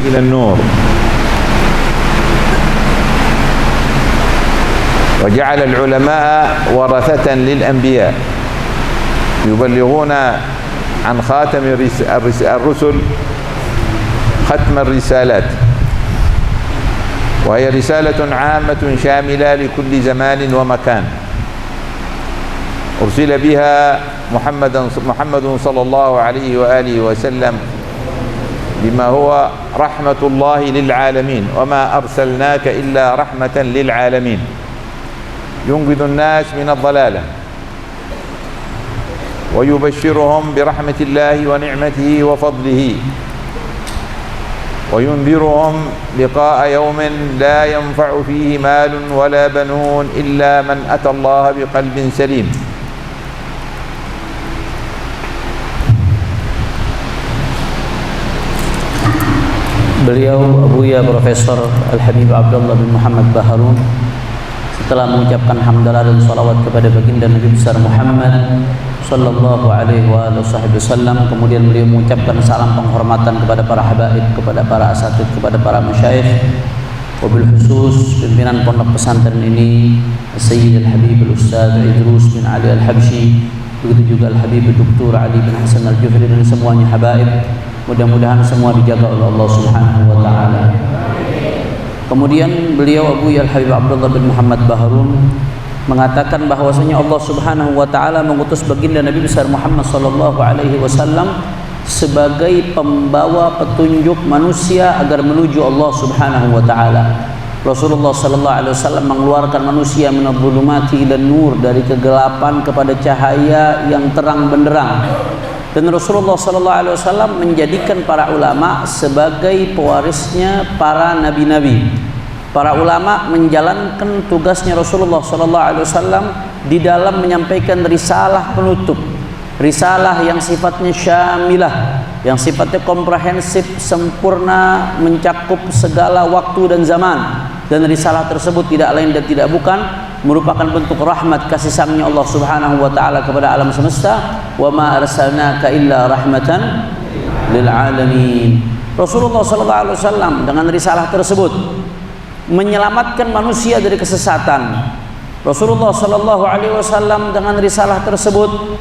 إلى النور، وجعل العلماء ورثة للأنبياء يبلغون عن خاتم الرسل ختم الرسالات، وهي رسالة عامة شاملة لكل زمان ومكان، أرسل بها محمد صلى الله عليه وآله وسلم بما هو رحمة الله للعالمين، وما أرسلناك إلا رحمة للعالمين، ينقذ الناس من الضلالة ويبشرهم برحمة الله ونعمته وفضله، وينذرهم لقاء يوم لا ينفع فيه مال ولا بنون إلا من أتى الله بقلب سليم. Beliau Abuya Profesor Al-Habib Abdullah bin Muhammad Baharun setelah mengucapkan hamdalah dan salawat kepada baginda Nabi besar Muhammad sallallahu alaihi wasallam, kemudian beliau mengucapkan salam penghormatan kepada para habaib, kepada para asatid, kepada para masyayikh, wabil khusus pimpinan pondok pesantren ini Sayyid Al-Habib Al-Ustaz Idrus bin Ali Al-Habsyi, begitu juga Al-Habib Dr. Ali bin Hasan Al-Jufri, dan semuanya habaib. Mudah-mudahan semua dijaga oleh Allah Subhanahu wa taala. Kemudian beliau Abuya Al-Habib Abdullah bin Muhammad Baharun mengatakan bahwasanya Allah Subhanahu wa taala mengutus baginda Nabi besar Muhammad sallallahu alaihi wasallam sebagai pembawa petunjuk manusia agar menuju Allah Subhanahu wa taala. Rasulullah sallallahu alaihi wasallam mengeluarkan manusia minadh-dhulumati ilan nur, dari kegelapan kepada cahaya yang terang benderang. Dan Rasulullah sallallahu alaihi wasallam menjadikan para ulama sebagai pewarisnya para nabi-nabi. Para ulama menjalankan tugasnya Rasulullah sallallahu alaihi wasallam di dalam menyampaikan risalah penutup, risalah yang sifatnya syamilah, yang sifatnya komprehensif, sempurna, mencakup segala waktu dan zaman. Dan risalah tersebut tidak lain dan tidak bukan merupakan bentuk rahmat kasih sayangnya Allah Subhanahu wa taala kepada alam semesta. Wa ma arsalnaka illa rahmatan lil alamin. Rasulullah sallallahu alaihi wasallam dengan risalah tersebut menyelamatkan manusia dari kesesatan. Rasulullah sallallahu alaihi wasallam dengan risalah tersebut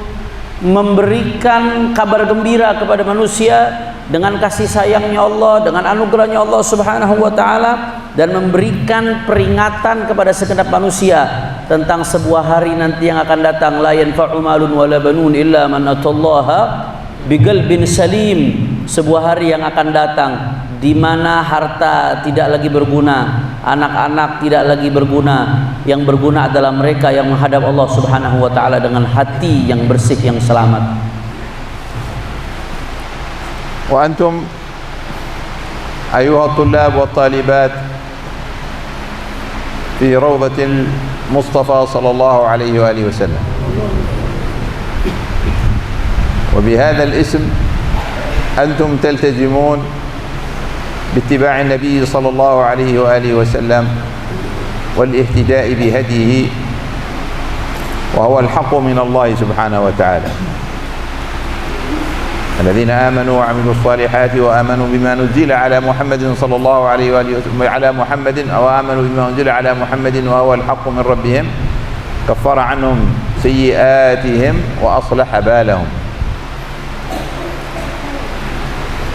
memberikan kabar gembira kepada manusia dengan kasih sayangnya Allah, dengan anugerahnya Allah Subhanahu wa taala, dan memberikan peringatan kepada segenap manusia tentang sebuah hari nanti yang akan datang, la yanfa'u malun wala banun illa man atallaha biqalbin salim. Sebuah hari yang akan datang di mana harta tidak lagi berguna, anak-anak tidak lagi berguna. Yang berguna adalah mereka yang menghadap Allah Subhanahu wa taala dengan hati yang bersih, yang selamat. Wa antum ayuha at-tullab wa at-talibat fi rawdatil Mustafa sallallahu alaihi wa alihi wasallam. Wa bihadha al-ism antum taltazimun باتباع النبي صلى الله عليه وآله وسلم والاهتداء بهديه، وهو الحق من الله سبحانه وتعالى. الذين آمنوا وعملوا الصالحات وآمنوا بما نزل على محمد صلى الله عليه وآله وسلم على محمد، أو آمنوا بما نزل على محمد وهو الحق من ربهم كفر عنهم سيئاتهم وأصلح بالهم.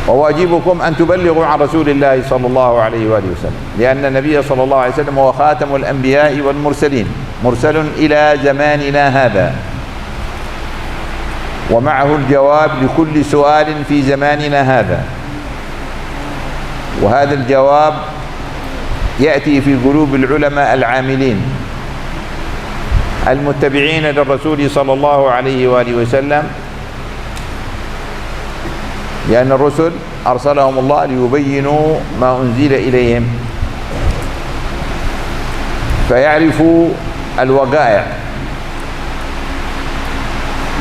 وواجبكم أن تبلغوا عن رسول الله صلى الله عليه وآله وسلم، لأن النبي صلى الله عليه وسلم هو خاتم الأنبياء والمرسلين، مرسل إلى زماننا هذا، ومعه الجواب لكل سؤال في زماننا هذا، وهذا الجواب يأتي في قلوب العلماء العاملين المتبعين للرسول صلى الله عليه وآله وسلم، لأن الرسل أرسلهم الله ليبينوا ما أنزل إليهم، فيعرفوا الوقائع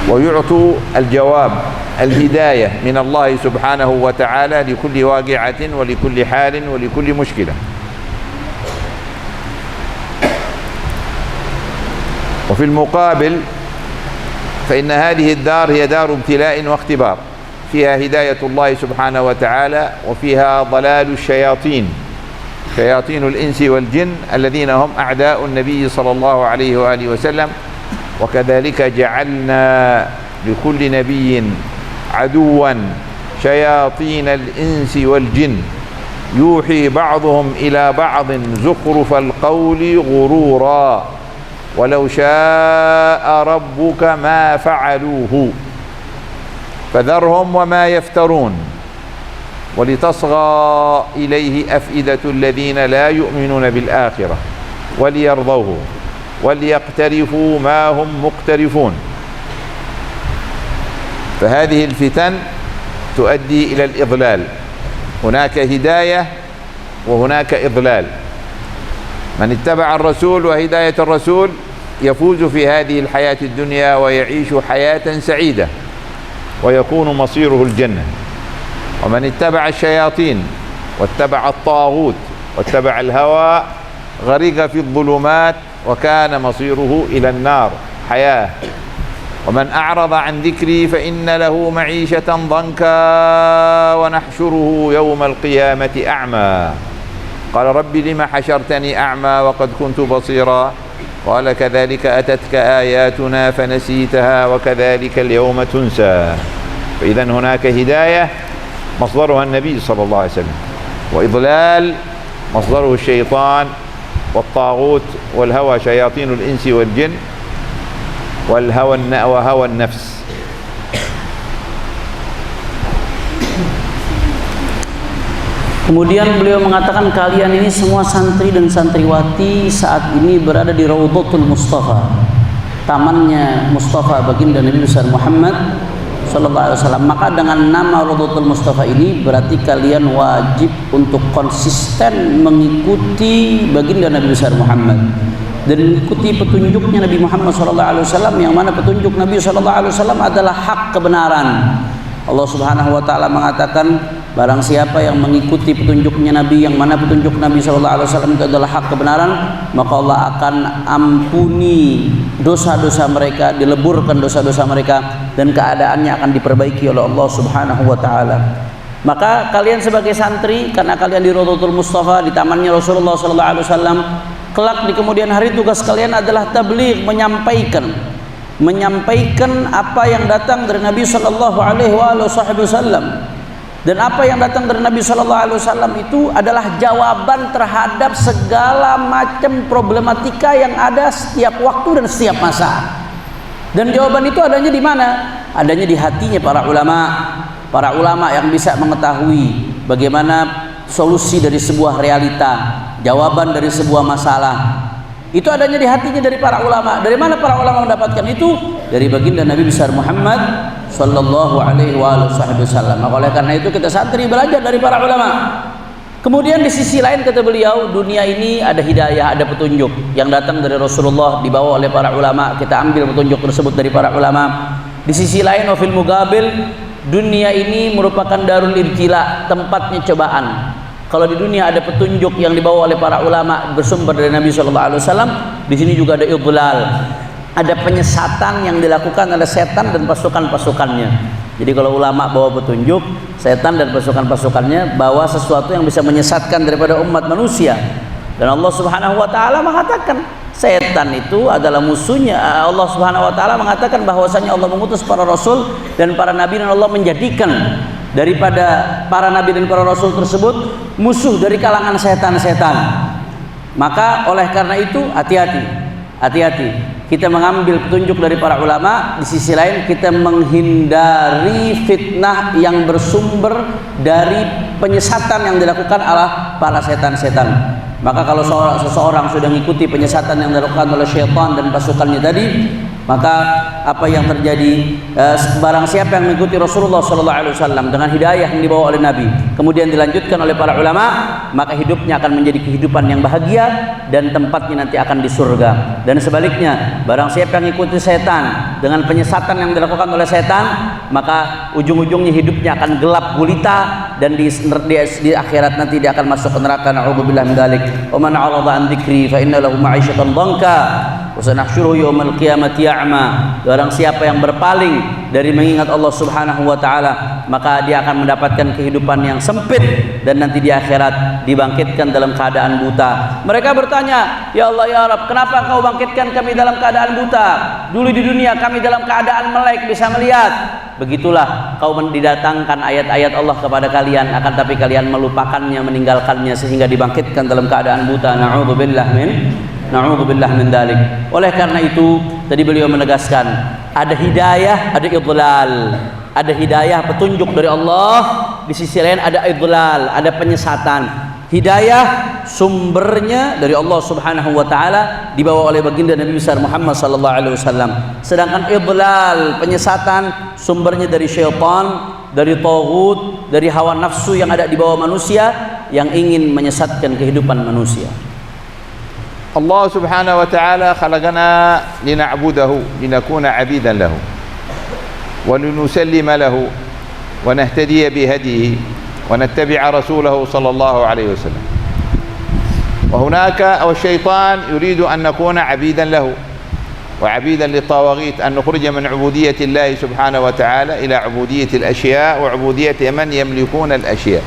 ويعطوا الجواب، الهداية من الله سبحانه وتعالى لكل واقعة ولكل حال ولكل مشكلة. وفي المقابل فإن هذه الدار هي دار ابتلاء واختبار، فيها هداية الله سبحانه وتعالى وفيها ضلال الشياطين، شياطين الإنس والجن الذين هم أعداء النبي صلى الله عليه وآله وسلم. وكذلك جعلنا لكل نبي عدوا شياطين الإنس والجن يوحي بعضهم إلى بعض زخرف القول غرورا ولو شاء ربك ما فعلوه فذرهم وما يفترون ولتصغى إليه أفئدة الذين لا يؤمنون بالآخرة وليرضوه وليقترفوا ما هم مقترفون. فهذه الفتن تؤدي إلى الإضلال، هناك هداية وهناك إضلال. من اتبع الرسول وهداية الرسول يفوز في هذه الحياة الدنيا ويعيش حياة سعيدة ويكون مصيره الجنة. ومن اتبع الشياطين واتبع الطاغوت واتبع الهوى غرق في الظلمات وكان مصيره إلى النار حياة. ومن أعرض عن ذكري فإن له معيشة ضنكا ونحشره يوم القيامة أعمى قال رب لم حشرتني أعمى وقد كنت بصيرا قال كذلك أتتك آياتنا فنسيتها وكذلك اليوم تنسى. فإذا هناك هداية مصدرها النبي صلى الله عليه وسلم، وإضلال مصدره الشيطان والطاغوت والهوى شياطين الإنس والجن وهوى النفس. Kemudian beliau mengatakan kalian ini semua santri dan santriwati saat ini berada di Raudhatul Mustafa, tamannya Mustafa baginda Nabi besar Muhammad sallallahu alaihi wasallam. Maka dengan nama Raudhatul Mustafa ini berarti kalian wajib untuk konsisten mengikuti baginda Nabi besar Muhammad dan mengikuti petunjuknya Nabi Muhammad sallallahu alaihi wasallam, yang mana petunjuk Nabi sallallahu alaihi wasallam adalah hak kebenaran. Allah Subhanahu wa taala mengatakan barang siapa yang mengikuti petunjuknya Nabi, yang mana petunjuk Nabi sallallahu alaihi wasallam itu adalah hak kebenaran, maka Allah akan ampuni dosa-dosa mereka, dileburkan dosa-dosa mereka dan keadaannya akan diperbaiki oleh Allah Subhanahu wa taala. Maka kalian sebagai santri, karena kalian di Raudhatul Mustafa, di tamannya Rasulullah sallallahu alaihi wasallam, kelak di kemudian hari tugas kalian adalah tabligh, menyampaikan apa yang datang dari Nabi sallallahu alaihi wasallam. Dan apa yang datang dari Nabi sallallahu alaihi wasallam itu adalah jawaban terhadap segala macam problematika yang ada setiap waktu dan setiap masa. Dan jawaban itu adanya di mana? Adanya di hatinya para ulama. Para ulama yang bisa mengetahui bagaimana solusi dari sebuah realita, jawaban dari sebuah masalah. Itu adanya di hatinya dari para ulama. Dari mana para ulama mendapatkan itu? Dari baginda Nabi besar Muhammad sallallahu alaihi wasallam. Oleh karena itu kita santri belajar dari para ulama. Kemudian di sisi lain kata beliau, dunia ini ada hidayah, ada petunjuk yang datang dari Rasulullah, dibawa oleh para ulama. Kita ambil petunjuk tersebut dari para ulama. Di sisi lain, wafil mugabil, dunia ini merupakan darul ibtila, tempatnya cobaan. Kalau di dunia ada petunjuk yang dibawa oleh para ulama bersumber dari Nabi sallallahu alaihi wasallam, di sini juga ada idlal. Ada penyesatan yang dilakukan oleh setan dan pasukan-pasukannya. Jadi kalau ulama bawa petunjuk, setan dan pasukan-pasukannya bawa sesuatu yang bisa menyesatkan daripada umat manusia. Dan Allah Subhanahu wa taala mengatakan setan itu adalah musuhnya. Allah Subhanahu wa taala mengatakan bahwasanya Allah mengutus para rasul dan para nabi, dan Allah menjadikan daripada para nabi dan para rasul tersebut musuh dari kalangan setan-setan. Maka oleh karena itu hati-hati kita mengambil petunjuk dari para ulama. Di sisi lain kita menghindari fitnah yang bersumber dari penyesatan yang dilakukan oleh para setan-setan. Maka kalau seseorang sudah mengikuti penyesatan yang dilakukan oleh syaitan dan pasukannya tadi, maka apa yang terjadi, barang siapa yang mengikuti Rasulullah SAW dengan hidayah yang dibawa oleh Nabi, kemudian dilanjutkan oleh para ulama, maka hidupnya akan menjadi kehidupan yang bahagia dan tempatnya nanti akan di surga. Dan sebaliknya, barang siapa yang mengikuti setan dengan penyesatan yang dilakukan oleh setan, maka ujung-ujungnya hidupnya akan gelap gulita dan di akhirat nanti dia akan masuk ke neraka. Na'udzubillah min dzalik. Wa man 'arada an dzikri fa inna lahu ma'isyatan dhanka wa sanahsyuruhu yaumal qiyamati a'ma. Barang siapa yang berpaling dari mengingat Allah Subhanahu wa taala, maka dia akan mendapatkan kehidupan yang sempit dan nanti di akhirat dibangkitkan dalam keadaan buta. Mereka bertanya, "Ya Allah ya Rabb, kenapa Kau bangkitkan kami dalam keadaan buta? Dulu di dunia kami dalam keadaan melek bisa melihat." Begitulah Kau didatangkan ayat-ayat Allah kepada kalian, akan tapi kalian melupakannya, meninggalkannya sehingga dibangkitkan dalam keadaan buta. Na'udzubillah min dalik. Oleh karena itu tadi beliau menegaskan, ada hidayah, ada idlal. Ada hidayah, petunjuk dari Allah, di sisi lain ada idlal, ada penyesatan. Hidayah sumbernya dari Allah Subhanahu wa taala, dibawa oleh baginda Nabi besar Muhammad sallallahu alaihi wasallam. Sedangkan idlal, penyesatan, sumbernya dari syaitan, dari taghut, dari hawa nafsu yang ada di bawah manusia yang ingin menyesatkan kehidupan manusia. Allah Subhanahu wa ta'ala khalaqana lina'budahu linakuna 'abidan lahu wa linusallima lahu wa nahtadiya bihadihi ونتبع رسوله صلى الله عليه وسلم. وهناك أو الشيطان يريد أن نكون عبيدا له وعبيدا للطواغيت، أن نخرج من عبودية الله سبحانه وتعالى إلى عبودية الأشياء وعبودية من يملكون الأشياء.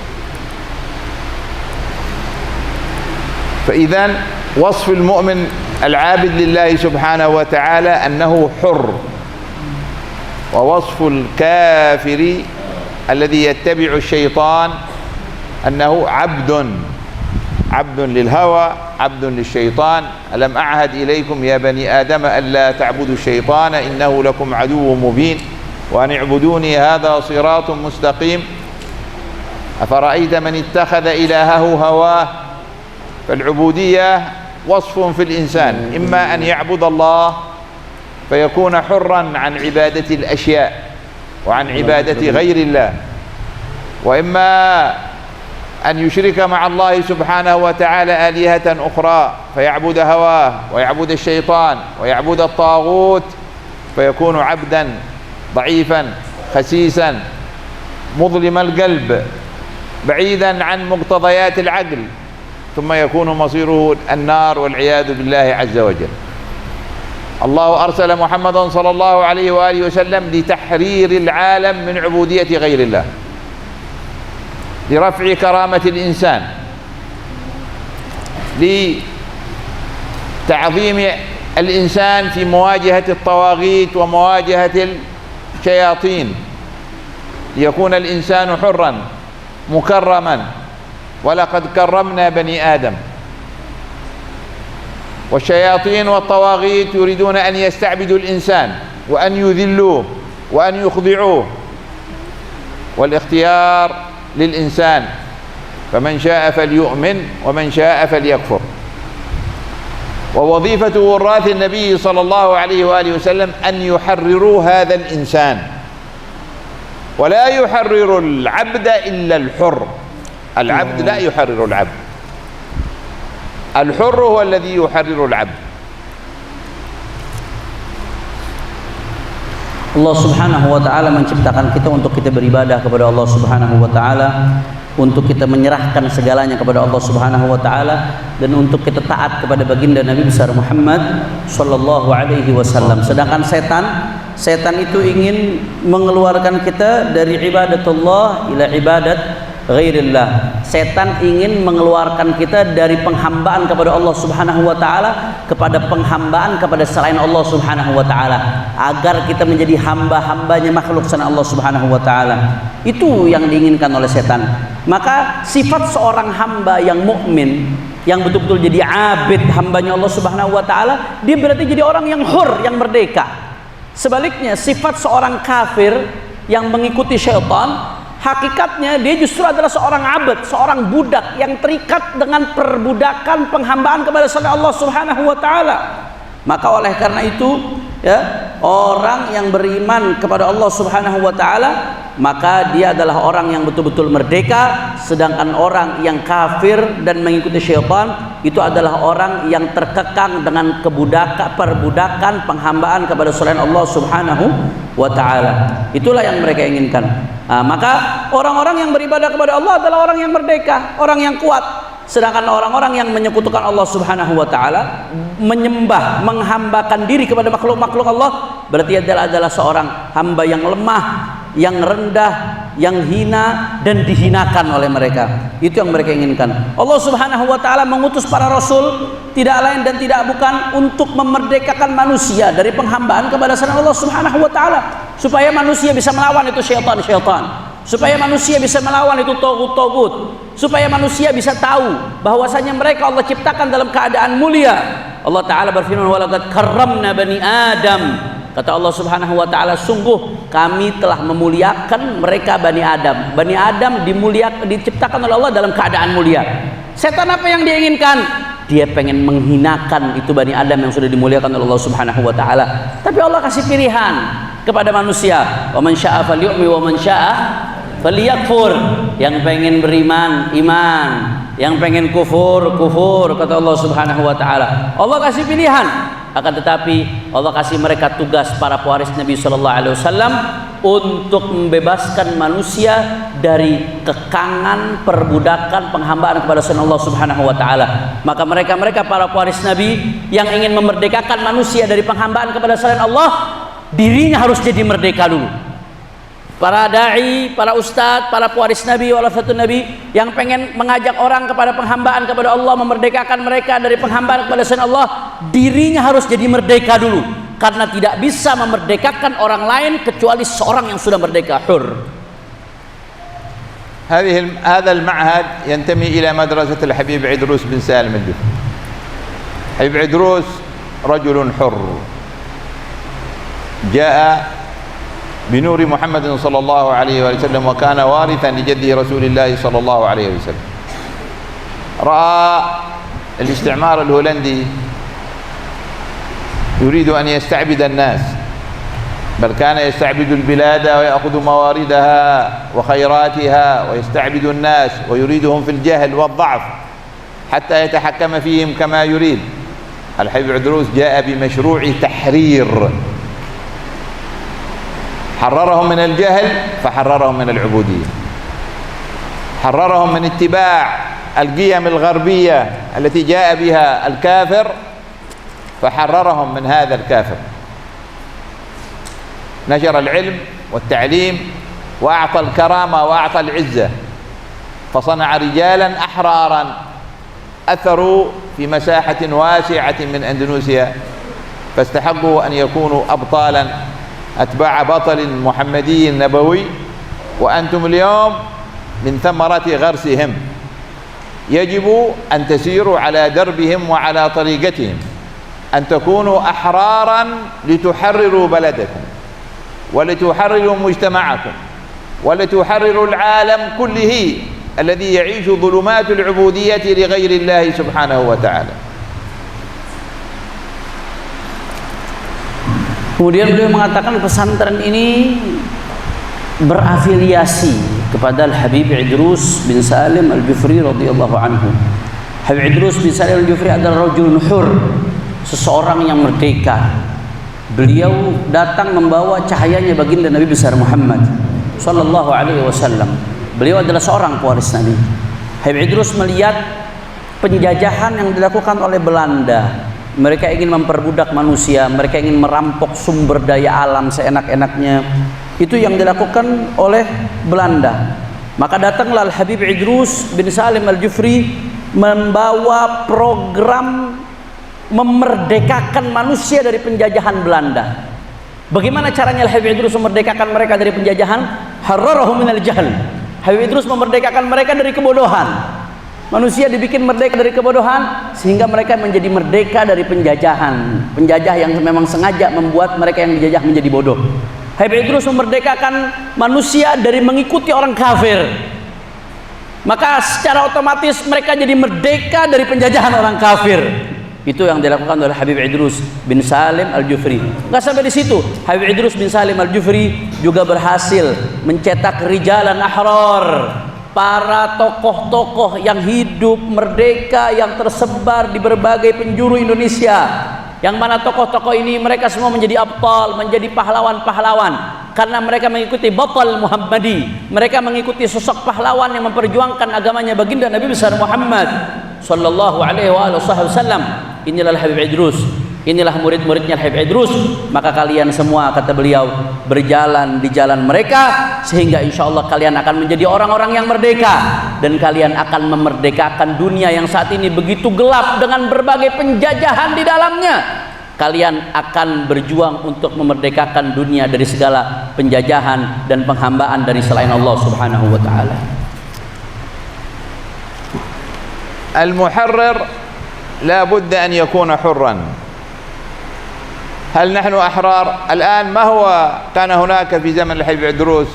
فإذن وصف المؤمن العابد لله سبحانه وتعالى أنه حر، ووصف الكافر الذي يتبع الشيطان أنه عبد للهوى، عبد للشيطان. ألم أعهد إليكم يا بني آدم ألا تعبدوا الشيطان إنه لكم عدو مبين وأن اعبدوني هذا صراط مستقيم. أفرأيت من اتخذ إلهه هواه. فالعبودية وصف في الإنسان، إما أن يعبد الله فيكون حرا عن عبادة الأشياء وعن عبادة غير الله، وإما أن يشرك مع الله سبحانه وتعالى آلهة أخرى فيعبد هواه ويعبد الشيطان ويعبد الطاغوت، فيكون عبدا ضعيفا خسيسا مظلم القلب بعيدا عن مقتضيات العقل، ثم يكون مصيره النار والعياذ بالله عز وجل. الله أرسل محمدا صلى الله عليه وآله وسلم لتحرير العالم من عبودية غير الله، لرفع كرامة الإنسان، لتعظيم الإنسان في مواجهة الطواغيت ومواجهة الشياطين، ليكون الإنسان حرا مكرما. ولقد كرمنا بني آدم. والشياطين والطواغيت يريدون أن يستعبدوا الإنسان وأن يذلوه وأن يخضعوه، والاختيار للإنسان، فمن شاء فليؤمن ومن شاء فليكفر. ووظيفة وراث النبي صلى الله عليه وآله وسلم أن يحرروا هذا الإنسان، ولا يحرر العبد إلا الحر. العبد لا يحرر العبد، الحر هو الذي يحرر العبد. Allah Subhanahu wa taala menciptakan kita untuk kita beribadah kepada Allah Subhanahu wa taala, untuk kita menyerahkan segalanya kepada Allah Subhanahu wa taala, dan untuk kita taat kepada baginda Nabi besar Muhammad sallallahu alaihi wasallam. Sedangkan setan itu ingin mengeluarkan kita dari ibadatullah ila ibadat ghairillah. Setan ingin mengeluarkan kita dari penghambaan kepada Allah Subhanahu wa taala kepada penghambaan kepada selain Allah Subhanahu wa taala, agar kita menjadi hamba-hambanya makhluk selain Allah Subhanahu wa taala. Itu yang diinginkan oleh setan. Maka sifat seorang hamba yang mukmin, yang betul-betul jadi abid, hambanya Allah Subhanahu wa taala, dia berarti jadi orang yang hur, yang merdeka. Sebaliknya sifat seorang kafir yang mengikuti syaitan, hakikatnya dia justru adalah seorang abd, seorang budak yang terikat dengan perbudakan penghambaan kepada selain Allah Subhanahu wa taala. Maka oleh karena itu, ya, orang yang beriman kepada Allah Subhanahu wa taala, maka dia adalah orang yang betul-betul merdeka. Sedangkan orang yang kafir dan mengikuti syaitan itu adalah orang yang terkekang dengan perbudakan penghambaan kepada selain Allah Subhanahu wa taala. Itulah yang mereka inginkan. Maka orang-orang yang beribadah kepada Allah adalah orang yang merdeka, orang yang kuat. Sedangkan orang-orang yang menyekutukan Allah Subhanahu wa taala, menyembah, menghambakan diri kepada makhluk-makhluk Allah, berarti adalah seorang hamba yang lemah, yang rendah, yang hina dan dihinakan oleh mereka. Itu yang mereka inginkan. Allah Subhanahu wa taala mengutus para rasul tidak lain dan tidak bukan untuk memerdekakan manusia dari penghambaan kepada selain Allah Subhanahu wa taala, supaya manusia bisa melawan itu syaitan-syaitan, supaya manusia bisa melawan itu tagut-tagut, supaya manusia bisa tahu bahwasanya mereka Allah ciptakan dalam keadaan mulia. Allah taala berfirman, walaqad karramna bani Adam. Kata Allah Subhanahu wa taala, sungguh kami telah memuliakan mereka Bani Adam. Bani Adam diciptakan oleh Allah dalam keadaan mulia. Setan apa yang dia inginkan? Dia pengen menghinakan itu Bani Adam yang sudah dimuliakan oleh Allah Subhanahu wa taala. Tapi Allah kasih pilihan kepada manusia, wa man syaa'a falyu'min wa man syaa'a falyakfur. Yang pengen beriman, iman, yang pengen kufur, kufur, kata Allah Subhanahu wa taala. Allah kasih pilihan. Akan tetapi Allah kasih mereka tugas, para pewaris Nabi sallallahu alaihi wasallam, untuk membebaskan manusia dari kekangan, perbudakan, penghambaan kepada selain Allah Subhanahu wa taala. Maka mereka para pewaris Nabi yang ingin memerdekakan manusia dari penghambaan kepada selain Allah, dirinya harus jadi merdeka dulu. Para dai, para ustadz, para pewaris Nabi, warasatul Nabi yang pengen mengajak orang kepada penghambaan kepada Allah, memerdekakan mereka dari penghambaan kepada selain Allah, dirinya harus jadi merdeka dulu, karena tidak bisa memerdekakan orang lain kecuali seorang yang sudah merdeka, hur. هذا المعهد ينتمي إلى مدرسة الحبيب عدروس بن سالم الجفري. حبيب عدروس رجل حر جاء بنور محمد صلى الله عليه وسلم، وكان وارثا لجده رسول الله صلى الله عليه وسلم. رأى الاستعمار الهولندي يريد أن يستعبد الناس، بل كان يستعبد البلاد ويأخذ مواردها وخيراتها ويستعبد الناس ويريدهم في الجهل والضعف حتى يتحكم فيهم كما يريد. الحبيب عدروس جاء بمشروع تحرير، حررهم من الجهل فحررهم من العبودية، حررهم من اتباع القيم الغربية التي جاء بها الكافر فحررهم من هذا الكافر. نشر العلم والتعليم وأعطى الكرامة وأعطى العزة، فصنع رجالا أحرارا أثروا في مساحة واسعة من أندونيسيا، فاستحقوا أن يكونوا أبطالا أتباع بطل محمدي نبوي. وأنتم اليوم من ثمرة غرسهم، يجب أن تسيروا على دربهم وعلى طريقتهم، أن تكونوا أحرارا لتحرروا بلدكم ولتحرروا مجتمعكم ولتحرروا العالم كله الذي يعيش ظلمات العبودية لغير الله سبحانه وتعالى. Kemudian beliau mengatakan pesantren ini berafiliasi kepada Al-Habib Idrus bin Salim Al-Jufri radhiyallahu anhu. Habib Idrus bin Salim Al-Jufri adalah rajulun hur, seseorang yang merdeka. Beliau datang membawa cahayanya baginda Nabi besar Muhammad sallallahu alaihi wasallam. Beliau adalah seorang pewaris Nabi. Habib Idrus melihat penjajahan yang dilakukan oleh Belanda. Mereka ingin memperbudak manusia, mereka ingin merampok sumber daya alam seenak-enaknya. Itu yang dilakukan oleh Belanda. Maka datanglah Al-Habib Idrus bin Salim Al-Jufri membawa program memerdekakan manusia dari penjajahan Belanda. Bagaimana caranya Al-Habib Idrus memerdekakan mereka dari penjajahan? Harrarahum minal jahl. Habib Idrus memerdekakan mereka dari kebodohan. Manusia dibikin merdeka dari kebodohan sehingga mereka menjadi merdeka dari penjajahan. Penjajah yang memang sengaja membuat mereka yang dijajah menjadi bodoh. Habib Idrus memerdekakan manusia dari mengikuti orang kafir. Maka secara otomatis mereka jadi merdeka dari penjajahan orang kafir. Itu yang dilakukan oleh Habib Idrus bin Salim Al-Jufri. Nggak sampai di situ, Habib Idrus bin Salim Al-Jufri juga berhasil mencetak rijalan ahrar, para tokoh-tokoh yang hidup merdeka yang tersebar di berbagai penjuru Indonesia, yang mana tokoh-tokoh ini mereka semua menjadi abtal, menjadi pahlawan-pahlawan karena mereka mengikuti batal Muhammadi. Mereka mengikuti sosok pahlawan yang memperjuangkan agamanya baginda Nabi besar Muhammad sallallahu alaihi wasallam, inilah Habib Idrus, inilah murid-muridnya Habib Idrus. Maka kalian semua, kata beliau, berjalan di jalan mereka, sehingga insya Allah kalian akan menjadi orang-orang yang merdeka, dan kalian akan memerdekakan dunia yang saat ini begitu gelap dengan berbagai penjajahan di dalamnya. Kalian akan berjuang untuk memerdekakan dunia dari segala penjajahan dan penghambaan dari selain Allah Subhanahu wa taala. المحرر لا بد أن يكون حرا. هل نحن أحرار الآن؟ ما هو كان هناك في زمن الحبيب عدروس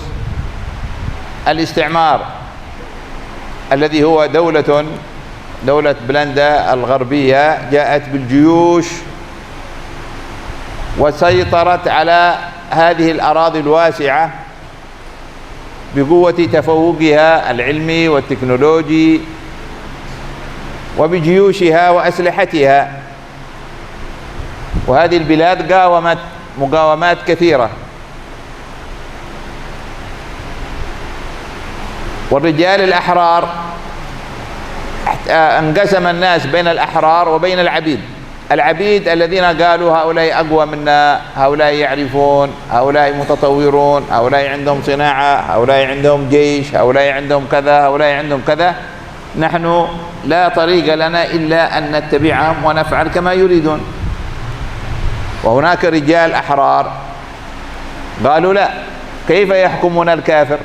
الاستعمار الذي هو دولة بلندا الغربية جاءت بالجيوش وسيطرت على هذه الأراضي الواسعة بقوة تفوقها العلمي والتكنولوجي وبجيوشها وأسلحتها. وهذه البلاد قاومت مقاومات كثيرة، والرجال الأحرار انقسم الناس بين الأحرار وبين العبيد. العبيد الذين قالوا هؤلاء أقوى منا، هؤلاء يعرفون، هؤلاء متطورون، هؤلاء عندهم صناعة، هؤلاء عندهم جيش، هؤلاء عندهم كذا، هؤلاء عندهم كذا، نحن لا طريق لنا إلا أن نتبعهم ونفعل كما يريدون. وهناك رجال أحرار قالوا لا، كيف يحكمنا الكافر؟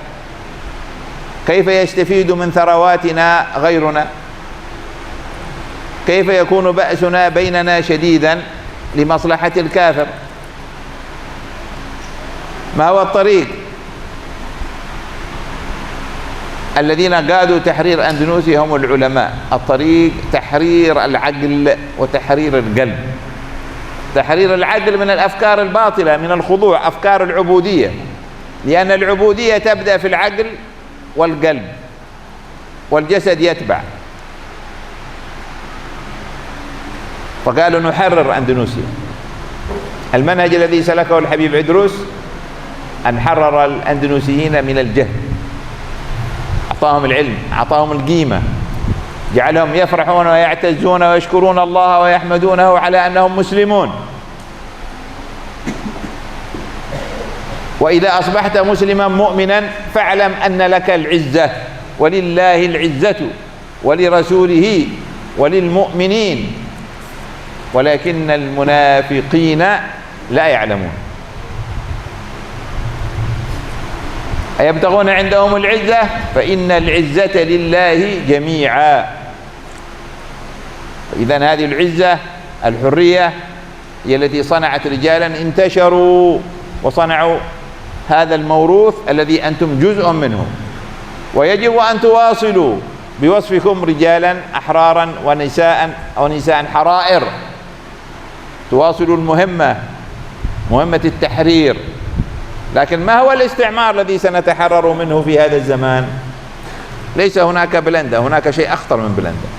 كيف يستفيد من ثرواتنا غيرنا؟ كيف يكون بأسنا بيننا شديدا لمصلحة الكافر؟ ما هو الطريق؟ الذين قادوا تحرير أندونيسيا هم العلماء. الطريق تحرير العقل وتحرير القلب. تحرير العقل من الأفكار الباطلة، من الخضوع، أفكار العبودية، لأن العبودية تبدأ في العقل والقلب، والجسد يتبع. فقالوا نحرر أندونيسيا. المنهج الذي سلكه الحبيب عدروس أن حرر الأندونيسيين من الجهل، أعطاهم العلم، أعطاهم القيمة، جعلهم يفرحون ويعتزون ويشكرون الله ويحمدونه على أنهم مسلمون. وإذا أصبحت مسلما مؤمنا فاعلم أن لك العزة، ولله العزة ولرسوله وللمؤمنين ولكن المنافقين لا يعلمون. أيبتغون عندهم العزة؟ فإن العزة لله جميعا. إذن هذه العزة الحرية هي التي صنعت رجالا انتشروا وصنعوا هذا الموروث الذي أنتم جزء منه، ويجب أن تواصلوا بوصفكم رجالا أحرارا ونساء حرائر، تواصلوا المهمة، مهمة التحرير. لكن ما هو الاستعمار الذي سنتحرر منه في هذا الزمان؟ ليس هناك بلندا، هناك شيء أخطر من بلندا.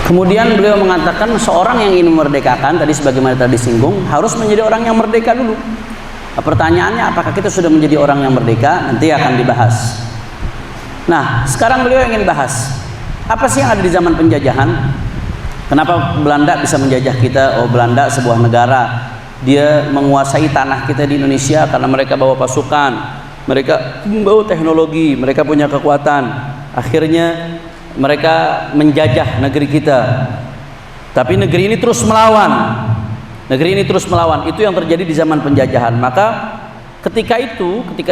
Kemudian beliau mengatakan seorang yang ingin memerdekakan, tadi sebagaimana tadi disinggung, harus menjadi orang yang merdeka dulu. Nah, pertanyaannya, apakah kita sudah menjadi orang yang merdeka? Nanti akan dibahas. Nah, sekarang beliau ingin bahas apa sih yang ada di zaman penjajahan. Kenapa Belanda bisa menjajah kita? Oh, Belanda sebuah negara, dia menguasai tanah kita di Indonesia karena mereka bawa pasukan, mereka membawa teknologi, mereka punya kekuatan. Akhirnya mereka menjajah negeri kita. Tapi negeri ini terus melawan. Negeri ini terus melawan. Itu yang terjadi di zaman penjajahan. Maka ketika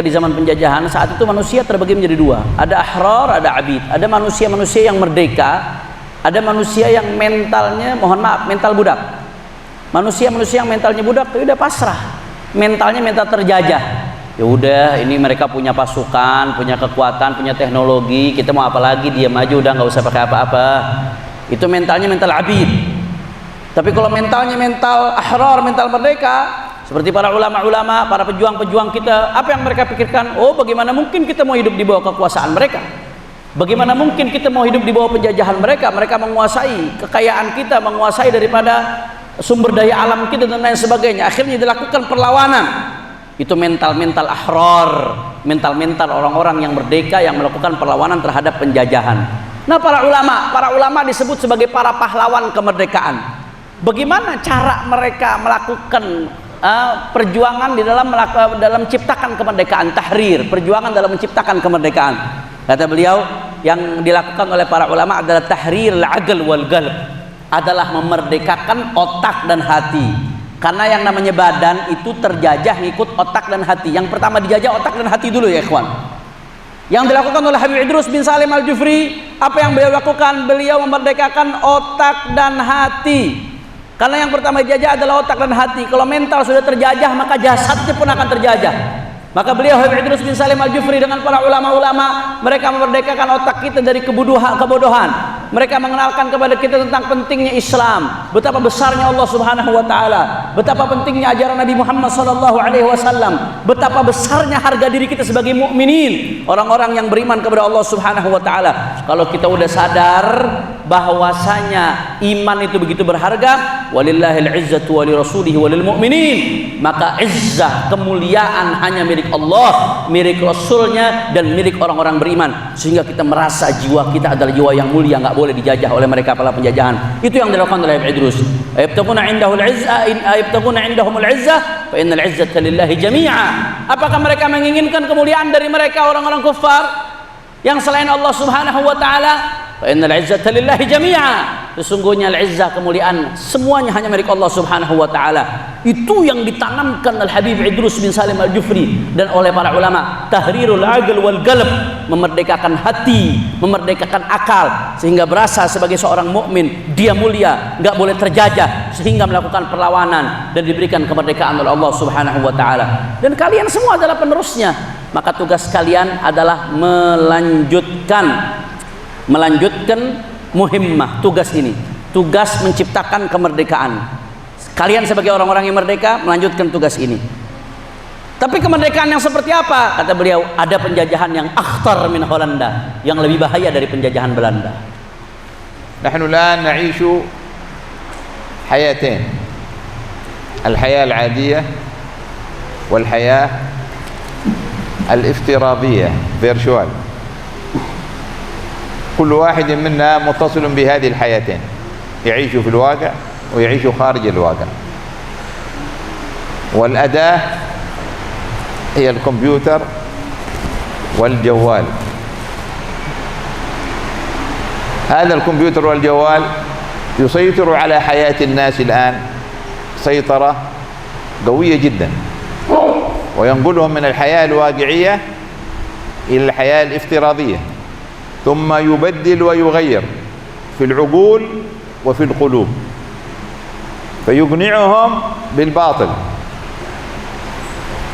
di zaman penjajahan, saat itu manusia terbagi menjadi dua. Ada ahrar, ada abid. Ada manusia-manusia yang merdeka, ada manusia yang mentalnya, mohon maaf, mental budak. Manusia-manusia yang mentalnya budak itu udah pasrah. Mentalnya mental terjajah. Ya udah, ini mereka punya pasukan, punya kekuatan, punya teknologi, kita mau apa lagi, diam aja udah, nggak usah pakai apa-apa. Itu mentalnya mental abid. Tapi kalau mentalnya mental ahrar, mental merdeka, seperti para ulama-ulama, para pejuang-pejuang kita, apa yang mereka pikirkan? Oh, bagaimana mungkin kita mau hidup di bawah kekuasaan mereka? Bagaimana mungkin kita mau hidup di bawah penjajahan mereka? Mereka menguasai kekayaan kita, menguasai daripada sumber daya alam kita dan lain sebagainya. Akhirnya dilakukan perlawanan. Itu mental-mental ahrar, mental-mental orang-orang yang merdeka yang melakukan perlawanan terhadap penjajahan. Nah, para ulama disebut sebagai para pahlawan kemerdekaan. Bagaimana cara mereka melakukan perjuangan di dalam menciptakan kemerdekaan, tahrir, perjuangan dalam menciptakan kemerdekaan? Kata beliau, yang dilakukan oleh para ulama adalah tahrir al-aql wal qalb, adalah memerdekakan otak dan hati. Karena yang namanya badan itu terjajah ngikut otak dan hati. Yang pertama dijajah otak dan hati dulu ya ikhwan. Yang dilakukan oleh Habib Idrus bin Salim Al-Jufri, apa yang beliau lakukan? Beliau memerdekakan otak dan hati. Karena yang pertama dijajah adalah otak dan hati. Kalau mental sudah terjajah, maka jasadnya pun akan terjajah. Maka beliau Habib Idrus bin Salim Al-Jufri dengan para ulama-ulama, mereka memerdekakan otak kita dari kebodohan. Mereka mengenalkan kepada kita tentang pentingnya Islam, betapa besarnya Allah Subhanahu wa taala, betapa pentingnya ajaran Nabi Muhammad sallallahu alaihi wasallam, betapa besarnya harga diri kita sebagai mukminin, orang-orang yang beriman kepada Allah Subhanahu wa taala. Kalau kita udah sadar bahwasanya iman itu begitu berharga, walillahil izzatu wa lirasulihi wa lil mu'minin, maka izzah, kemuliaan hanya milik Allah, milik Rasulnya, dan milik orang-orang beriman, sehingga kita merasa jiwa kita adalah jiwa yang mulia, nggak boleh dijajah oleh mereka para penjajahan. Itu yang dilakukan oleh Habib Idrus. Ayabtaguna indahul izzah, ayabtaguna indahumul izzah, fa innal izzata lillahi jami'a. Apakah mereka menginginkan kemuliaan dari mereka orang-orang kufar yang selain Allah Subhanahu wa taala? Fa innal izzata lillahi jami'a. Sesungguhnya al-izzah, kemuliaan, semuanya hanya milik Allah Subhanahu wa taala. Itu yang ditanamkan oleh Habib Idrus bin Salim Al-Jufri dan oleh para ulama. Tahrirul aql wal qalb, memerdekakan hati, memerdekakan akal, sehingga berasa sebagai seorang mukmin dia mulia, enggak boleh terjajah, sehingga melakukan perlawanan dan diberikan kemerdekaan oleh Allah Subhanahu wa taala. Dan kalian semua adalah penerusnya. Maka tugas kalian adalah melanjutkan muhimmah, tugas ini, tugas menciptakan kemerdekaan. Kalian sebagai orang-orang yang merdeka melanjutkan tugas ini. Tapi kemerdekaan yang seperti apa? Kata beliau, ada penjajahan yang akhtar min Holanda, yang lebih bahaya dari penjajahan Belanda. نحن الآن نعيش حياتين، الحياة العادية والحياة الافتراضية فيرتشوال. كل واحد منا متصل بهذه الحياتين، يعيش في الواقع ويعيش خارج الواقع. والأداة هي الكمبيوتر والجوال. هذا الكمبيوتر والجوال يسيطر على حياة الناس الآن سيطرة قوية جدا، وينقلهم من الحياة الواقعية إلى الحياة الافتراضية، ثم يبدل ويغير في العقول وفي القلوب، فيقنعهم بالباطل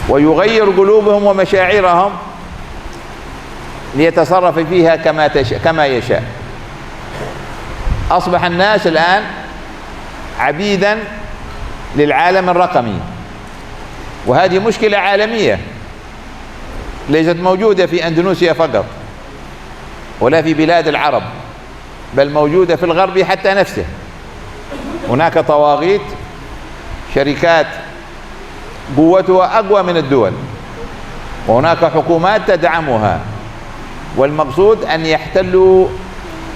ويغير قلوبهم ومشاعرهم ليتصرف فيها كما يشاء. أصبح الناس الآن عبيدا للعالم الرقمي، وهذه مشكلة عالمية ليست موجودة في أندونيسيا فقط ولا في بلاد العرب، بل موجودة في الغرب حتى نفسه. هناك طواغيت، شركات قوتها أقوى من الدول، وهناك حكومات تدعمها، والمقصود أن يحتلوا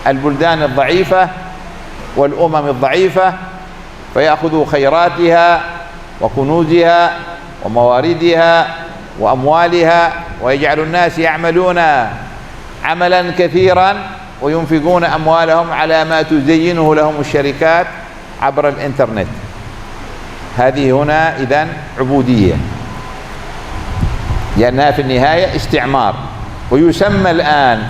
البلدان الضعيفة والأمم الضعيفة، فيأخذوا خيراتها وكنوزها ومواردها وأموالها، ويجعل الناس يعملون عملا كثيرا وينفقون أموالهم على ما تزينه لهم الشركات عبر الإنترنت. هذه هنا إذن عبودية، لأنها في النهاية استعمار، ويسمى الآن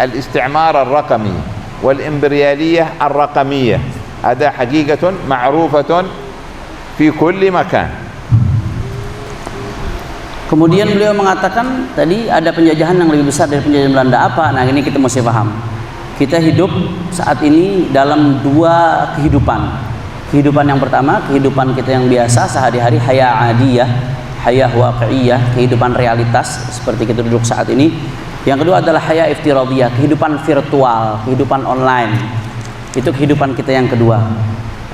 الاستعمار الرقمي والإمبريالية الرقمية. هذا حقيقة معروفة في كل مكان. Kemudian beliau mengatakan tadi ada penjajahan yang lebih besar dari penjajahan Belanda. Apa? Nah, ini kita mesti paham. Kita hidup saat ini dalam dua kehidupan. Kehidupan yang pertama, kehidupan kita yang biasa sehari-hari, hayah adiyah, hayah waqi'iyah, kehidupan realitas seperti kita duduk saat ini. Yang kedua adalah hayah iftiradiyah, kehidupan virtual, kehidupan online. Itu kehidupan kita yang kedua.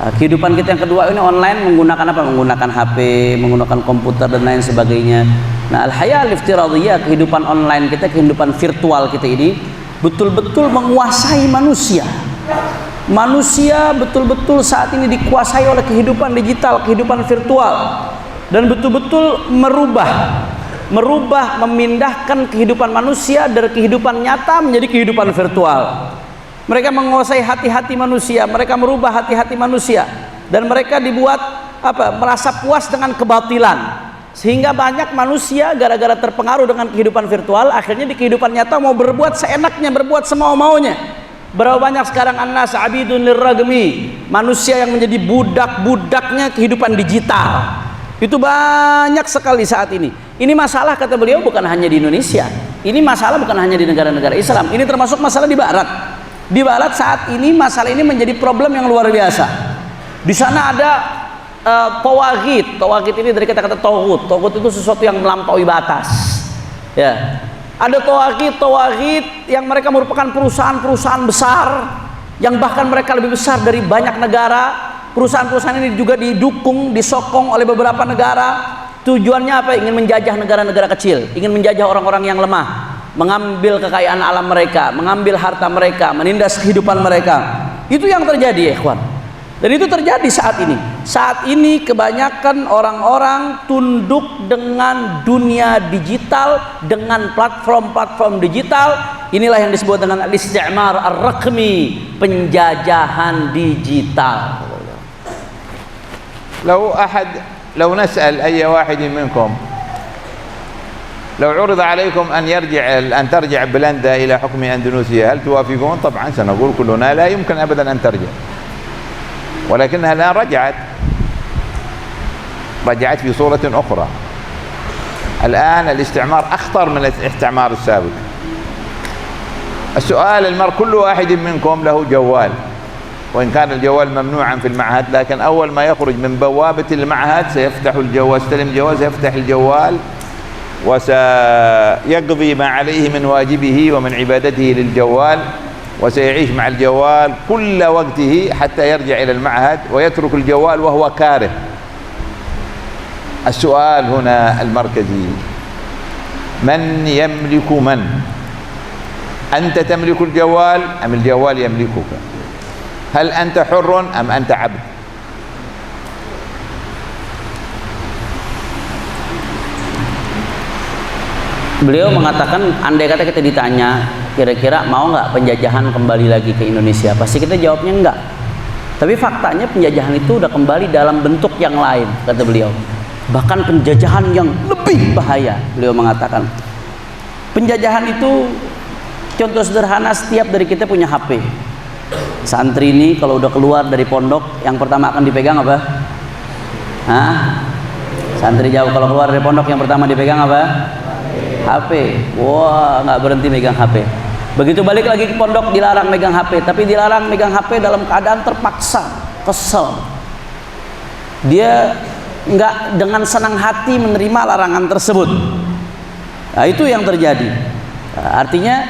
Kehidupan kita yang kedua ini online menggunakan apa? Menggunakan HP, menggunakan komputer dan lain sebagainya. Nah, al-hayah al-iftiradiyah, kehidupan online kita, kehidupan virtual kita ini betul-betul menguasai manusia. Manusia betul-betul saat ini dikuasai oleh kehidupan digital, kehidupan virtual, dan betul-betul memindahkan kehidupan manusia dari kehidupan nyata menjadi kehidupan virtual. Mereka menguasai hati-hati manusia, mereka merubah hati-hati manusia, dan mereka dibuat merasa puas dengan kebatilan. Sehingga banyak manusia gara-gara terpengaruh dengan kehidupan virtual, akhirnya di kehidupan nyata mau berbuat seenaknya, berbuat semau-maunya. Berapa banyak sekarang annas abidun lirragmi, manusia yang menjadi budak-budaknya kehidupan digital. Itu banyak sekali saat ini. Ini masalah, kata beliau, bukan hanya di Indonesia. Ini masalah bukan hanya di negara-negara Islam. Ini termasuk masalah di Barat. Di Barat saat ini masalah ini menjadi problem yang luar biasa. Di sana ada tawagit. Tawagit ini dari kata-kata tawgut. Tawgut itu sesuatu yang melampaui batas. Ya. Ada tawagit yang mereka merupakan perusahaan-perusahaan besar, yang bahkan mereka lebih besar dari banyak negara. Perusahaan-perusahaan ini juga didukung, disokong oleh beberapa negara. Tujuannya apa? Ingin menjajah negara-negara kecil, ingin menjajah orang-orang yang lemah, mengambil kekayaan alam mereka, mengambil harta mereka, menindas kehidupan mereka. Itu yang terjadi, ikhwan. Dan itu terjadi saat ini. Saat ini kebanyakan orang-orang tunduk dengan dunia digital, dengan platform-platform digital. Inilah yang disebut dengan al-istimar ar-raqmi, penjajahan digital. لو نسأل أي واحد منكم لو عرض عليكم أن ترجع بولندا إلى حكم أندونيسيا، هل توافقون؟ طبعا سنقول كلنا لا يمكن أبدا أن ترجع، ولكنها الآن رجعت في صورة أخرى. الآن الاستعمار أخطر من الاستعمار السابق. السؤال كل واحد منكم له جوال، وإن كان الجوال ممنوعا في المعهد، لكن أول ما يخرج من بوابة المعهد سيفتح الجوال، يستلم الجوال، سيفتح الجوال وسيقضي ما عليه من واجبه ومن عبادته للجوال، وسيعيش مع الجوال كل وقته حتى يرجع إلى المعهد ويترك الجوال وهو كاره. السؤال هنا المركزي: من يملك من؟ أنت تملك الجوال أم الجوال يملكك؟ هل أنت حر أم أنت عبد؟ Beliau mengatakan, andai kata kita ditanya, kira-kira mau nggak penjajahan kembali lagi ke Indonesia? Pasti kita jawabnya enggak. Tapi faktanya penjajahan itu udah kembali dalam bentuk yang lain, kata beliau. Bahkan penjajahan yang lebih bahaya, beliau mengatakan. Penjajahan itu, contoh sederhana, setiap dari kita punya HP. Santri ini kalau udah keluar dari pondok, yang pertama akan dipegang apa? Hah? Santri jauh kalau keluar dari pondok, yang pertama dipegang apa? HP. Wah, nggak berhenti megang HP. Begitu balik lagi ke pondok, dilarang megang HP. Tapi dilarang megang HP dalam keadaan terpaksa, kesel. Dia nggak dengan senang hati menerima larangan tersebut. Nah, itu yang terjadi. Artinya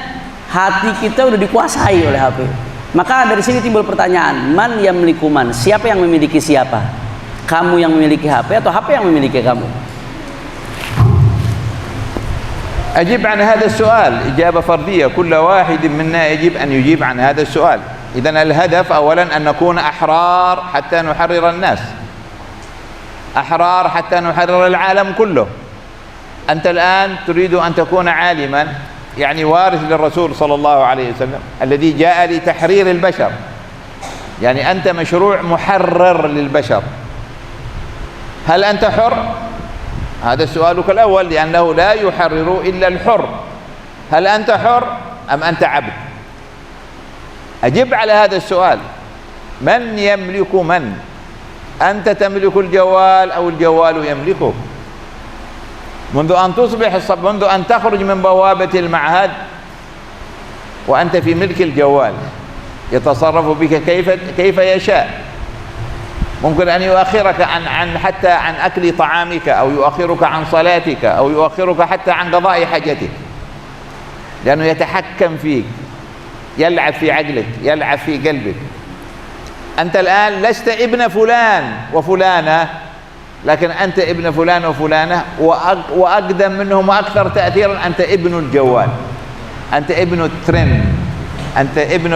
hati kita udah dikuasai oleh HP. Maka dari sini timbul pertanyaan, man yamliku man? Siapa yang memiliki siapa? Kamu yang memiliki HP atau HP yang memiliki kamu? أجيب عن هذا السؤال إجابة فردية، كل واحد منا يجب أن يجيب عن هذا السؤال. إذن الهدف أولا أن نكون أحرار حتى نحرر الناس، أحرار حتى نحرر العالم كله. أنت الآن تريد أن تكون عالما، يعني وارث للرسول صلى الله عليه وسلم الذي جاء لتحرير البشر، يعني أنت مشروع محرر للبشر. هل أنت حر؟ هذا سؤالك الأول، لأنه لا يحرر إلا الحر. هل أنت حر أم أنت عبد؟ أجب على هذا السؤال. من يملك من؟ أنت تملك الجوال أو الجوال يملكك؟ منذ أن تخرج من بوابة المعهد وأنت في ملك الجوال، يتصرف بك كيف يشاء. ممكن أن يؤخرك حتى عن أكل طعامك، أو يؤخرك عن صلاتك، أو يؤخرك حتى عن قضاء حاجتك، لأنه يتحكم فيك، يلعب في عقلك، يلعب في قلبك. أنت الآن لست ابن فلان وفلانة، لكن أنت ابن فلان وفلانة وأقدم منهم وأكثر تأثيرا، أنت ابن الجوال، أنت ابن الترند، أنت ابن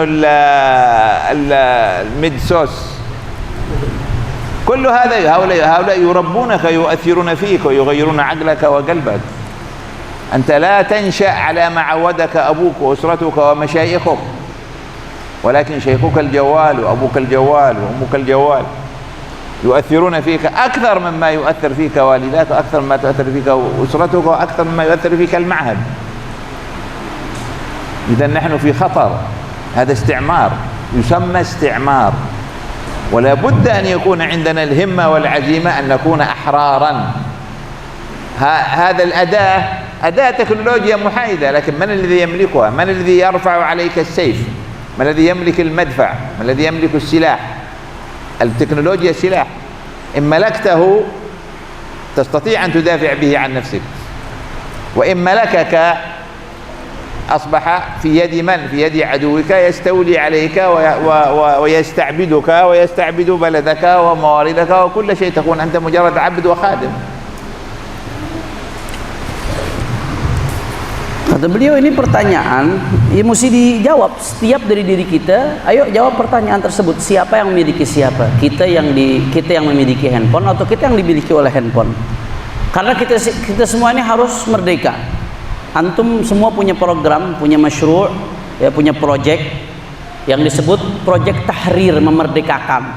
الميدسوس. كل هذا هؤلاء يربونك، يؤثرون فيك ويغيرون عقلك وقلبك. أنت لا تنشأ على ما عودك أبوك وأسرتك ومشايخك، ولكن شيخك الجوال وأبوك الجوال وأمك الجوال، يؤثرون فيك أكثر مما يؤثر فيك والداك، وأكثر مما تؤثر فيك أسرتك، وأكثر مما يؤثر فيك المعهد. إذا نحن في خطر، هذا استعمار، يسمى استعمار. ولا بد أن يكون عندنا الهمة والعزيمة أن نكون أحرارا. هذا الأداة أداة تكنولوجيا محايدة، لكن من الذي يملكها؟ من الذي يرفع عليك السيف؟ من الذي يملك المدفع؟ من الذي يملك السلاح؟ التكنولوجيا سلاح، إن ملكته تستطيع أن تدافع به عن نفسك، وإن ملكك أصبح في يد من؟ في يد عدوك، يستولي عليك ويستعبدك ويستعبد بلدك ومواردك وكل شيء، تكون أنت مجرد عبد وخادم. Kata beliau, ini pertanyaan yang mesti dijawab setiap dari diri kita. Ayo jawab pertanyaan tersebut. Siapa yang memiliki siapa? Kita yang memiliki handphone atau kita yang dimiliki oleh handphone? Karena kita semua ini harus merdeka. Antum semua punya program, punya masyru', ya, punya project yang disebut project tahrir, memerdekakan.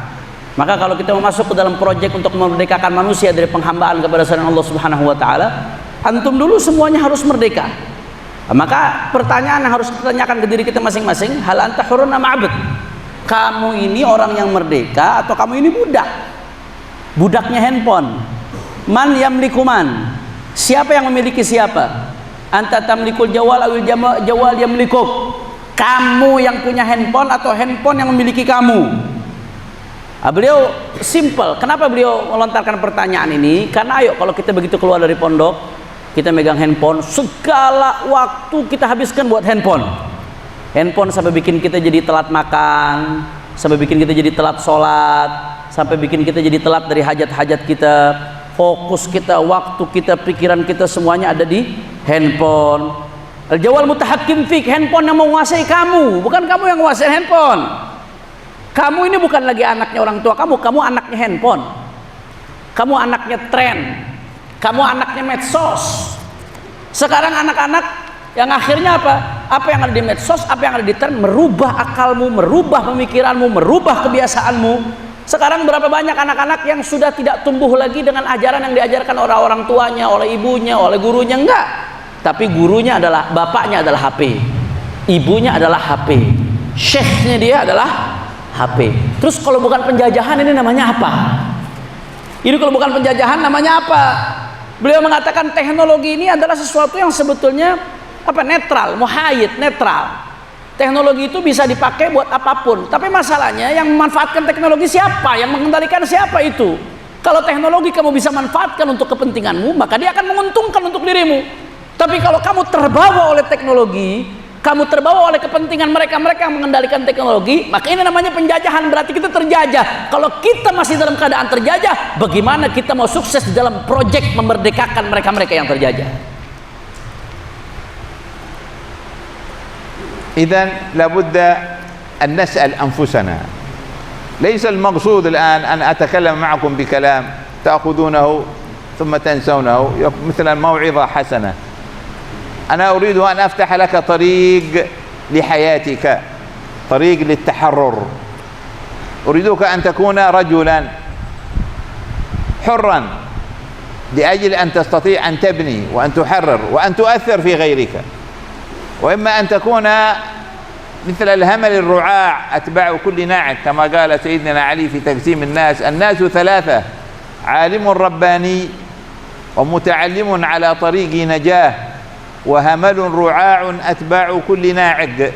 Maka kalau kita mau masuk ke dalam project untuk memerdekakan manusia dari penghambaan kepada selain Allah Subhanahu wa taala, antum dulu semuanya harus merdeka. Maka pertanyaan yang harus kita tanyakan ke diri kita masing-masing, hal anta hurun am 'abd? Kamu ini orang yang merdeka atau kamu ini budak? Budaknya handphone. Man yamliku man? Siapa yang memiliki siapa? Anta tamlikul jawal awil jawal yamlikuk? Kamu yang punya handphone atau handphone yang memiliki kamu? Beliau simple. Kenapa beliau melontarkan pertanyaan ini? Karena ayo kalau kita begitu keluar dari pondok, kita megang handphone, segala waktu kita habiskan buat handphone. Handphone sampai bikin kita jadi telat makan, sampai bikin kita jadi telat sholat, sampai bikin kita jadi telat dari hajat-hajat kita. Fokus kita, waktu kita, pikiran kita semuanya ada di handphone. Al-jawal mutahakim fik, handphone yang menguasai kamu, bukan kamu yang menguasai handphone. Kamu ini bukan lagi anaknya orang tua kamu anaknya handphone. Kamu anaknya tren. Kamu anaknya medsos. Sekarang anak-anak yang akhirnya apa? Apa yang ada di medsos, apa yang ada di tren merubah akalmu, merubah pemikiranmu, merubah kebiasaanmu. Sekarang berapa banyak anak-anak yang sudah tidak tumbuh lagi dengan ajaran yang diajarkan oleh orang tuanya, oleh ibunya, oleh gurunya, enggak. Tapi gurunya adalah, bapaknya adalah HP, ibunya adalah HP, syekhnya dia adalah HP. Terus kalau bukan penjajahan ini namanya apa? Ini kalau bukan penjajahan namanya apa? Beliau mengatakan teknologi ini adalah sesuatu yang sebetulnya netral, muhayyid, netral. Teknologi itu bisa dipakai buat apapun. Tapi masalahnya yang memanfaatkan teknologi siapa? Yang mengendalikan siapa itu? Kalau teknologi kamu bisa manfaatkan untuk kepentinganmu, maka dia akan menguntungkan untuk dirimu. Tapi kalau kamu terbawa oleh teknologi, kamu terbawa oleh kepentingan mereka yang mengendalikan teknologi, maka ini namanya penjajahan. Berarti kita terjajah. Kalau kita masih dalam keadaan terjajah, bagaimana kita mau sukses di dalam proyek memerdekakan mereka yang terjajah? إذن لابد أن نسأل أنفسنا. ليس المقصود الآن أن أتكلم معكم بكلام تأخذونه ثم تنسونه مثل موعظة حسنة. أنا أريد أن أفتح لك طريق لحياتك، طريق للتحرر. أريدك أن تكون رجلا حرا لأجل أن تستطيع أن تبني وأن تحرر وأن تؤثر في غيرك. وإما أن تكون مثل الهمل الرعاع أتباع كل ناعق، كما قال سيدنا علي في تقسيم الناس: الناس ثلاثة، عالم رباني ومتعلم على طريق نجاه وهمل رعاع أتباع كل ناعق.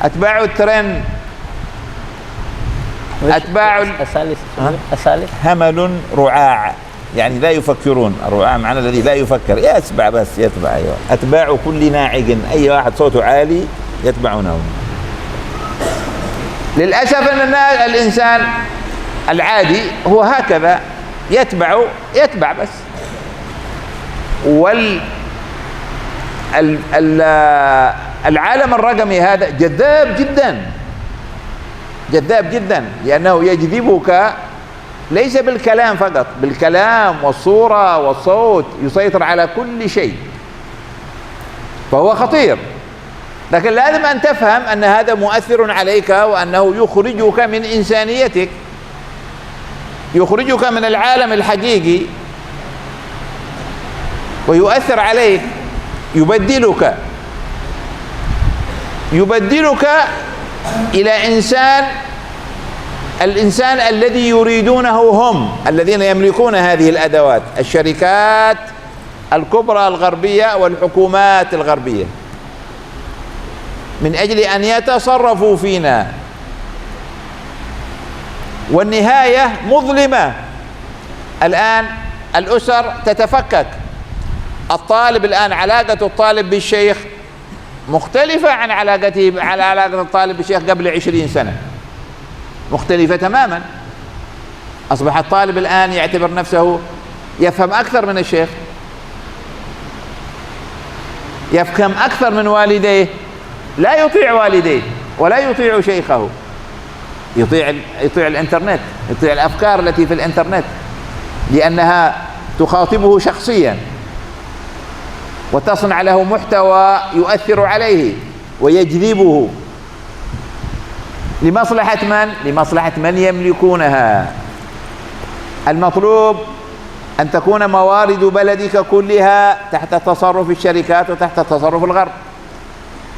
أتباع الترند، أتباع الثالث همل رعاع، يعني لا يفكرون. الرعاع معنى الذي لا يفكر، يتبع بس يتبع. أيوة. أتباع كل ناعق، أي واحد صوته عالي يتبعونه. للأسف أن الإنسان العادي هو هكذا، يتبع بس. العالم الرقمي هذا جذاب جدا لأنه يجذبك ليس بالكلام فقط، بالكلام والصورة والصوت، يسيطر على كل شيء، فهو خطير. لكن لازم أن تفهم أن هذا مؤثر عليك، وأنه يخرجك من إنسانيتك، يخرجك من العالم الحقيقي ويؤثر عليك، يبدلك إلى الإنسان الذي يريدونه هم الذين يملكون هذه الأدوات، الشركات الكبرى الغربية والحكومات الغربية، من أجل أن يتصرفوا فينا. والنهاية مظلمة. الآن الأسر تتفكك. الطالب الآن علاقة الطالب بالشيخ مختلفة عن علاقة الطالب بالشيخ قبل 20 سنة، مختلفة تماما. أصبح الطالب الآن يعتبر نفسه يفهم أكثر من الشيخ، يفهم أكثر من والديه، لا يطيع والديه ولا يطيع شيخه، يطيع الإنترنت، يطيع الأفكار التي في الإنترنت، لأنها تخاطبه شخصيا وتصنع له محتوى يؤثر عليه ويجذبه لمصلحة من؟ لمصلحة من يملكونها. المطلوب أن تكون موارد بلدك كلها تحت تصرف الشركات وتحت تصرف الغرب،